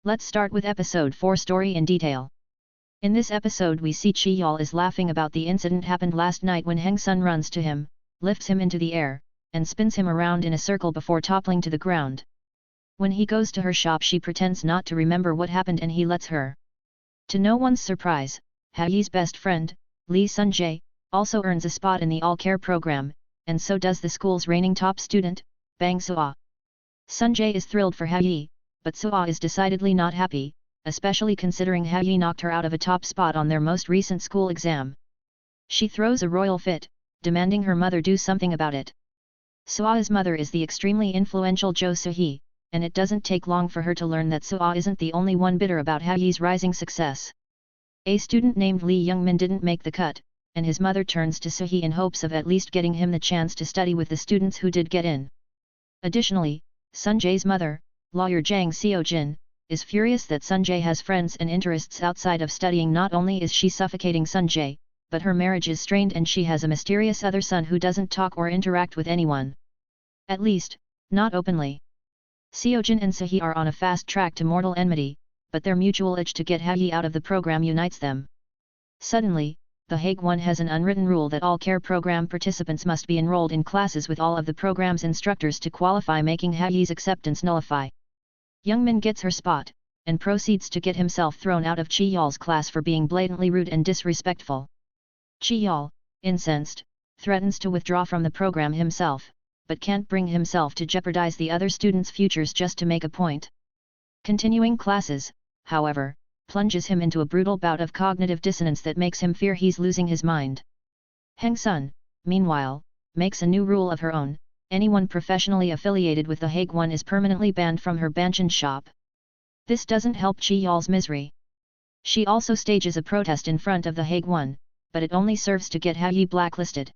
Let's start with episode 4 story in detail. In this episode we see Chi-yeol is laughing about the incident happened last night when Heng-sun runs to him, lifts him into the air, and spins him around in a circle before toppling to the ground. When he goes to her shop she pretends not to remember what happened and he lets her. To no one's surprise, Haeye's best friend, Lee Sun-jae, also earns a spot in the all-care program, and so does the school's reigning top student, Bang Soo-ah. Sun-jae is thrilled for Haeye, but Soo-ah is decidedly not happy, especially considering Haeye knocked her out of a top spot on their most recent school exam. She throws a royal fit, demanding her mother do something about it. Soo-ah's mother is the extremely influential Jo Soo-hee, and it doesn't take long for her to learn that Soo-ah isn't the only one bitter about Haeye's rising success. A student named Lee Young-min didn't make the cut, and his mother turns to Soo-hee in hopes of at least getting him the chance to study with the students who did get in. Additionally, Sun-jae's mother, lawyer Jang Seo-jin, is furious that Sun-jae has friends and interests outside of studying. Not only is she suffocating Sun-jae, but her marriage is strained and she has a mysterious other son who doesn't talk or interact with anyone. At least, not openly. Seo-jin and Soo-hee are on a fast track to mortal enmity, but their mutual itch to get Haeye out of the program unites them. Suddenly, the Hague-1 has an unwritten rule that all care program participants must be enrolled in classes with all of the program's instructors to qualify, making Haeye's acceptance nullify. Young-min gets her spot, and proceeds to get himself thrown out of Chi-yeol's class for being blatantly rude and disrespectful. Chi-yeol, incensed, threatens to withdraw from the program himself, but can't bring himself to jeopardize the other students' futures just to make a point. Continuing classes, however, plunges him into a brutal bout of cognitive dissonance that makes him fear he's losing his mind. Heng-sun, meanwhile, makes a new rule of her own: anyone professionally affiliated with the Hague-1 is permanently banned from her banchan shop. This doesn't help Chi-yeol's misery. She also stages a protest in front of the Hague-1, but it only serves to get Haeye blacklisted.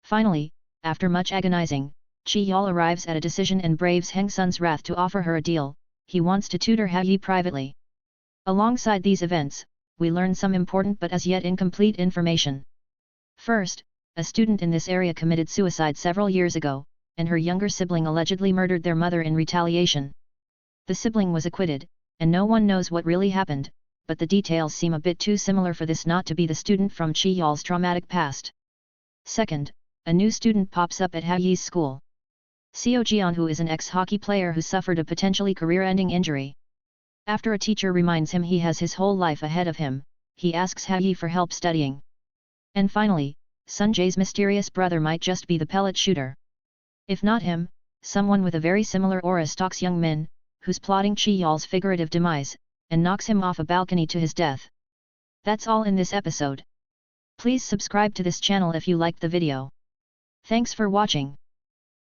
Finally, after much agonizing, Chi-yeol arrives at a decision and braves Heng-sun's wrath to offer her a deal. He wants to tutor Haeye privately. Alongside these events, we learn some important but as yet incomplete information. First, a student in this area committed suicide several years ago, and her younger sibling allegedly murdered their mother in retaliation. The sibling was acquitted, and no one knows what really happened, but the details seem a bit too similar for this not to be the student from Chi-yeol's traumatic past. Second, a new student pops up at Haeye's school. Seo Jeon, who is an ex-hockey player who suffered a potentially career-ending injury. After a teacher reminds him he has his whole life ahead of him, he asks Haeye for help studying. And finally, Sun-jae's mysterious brother might just be the pellet shooter. If not him, someone with a very similar aura stalks Young-min, who's plotting Chi-yeol's figurative demise, and knocks him off a balcony to his death. That's all in this episode. Please subscribe to this channel if you liked the video. Thanks for watching.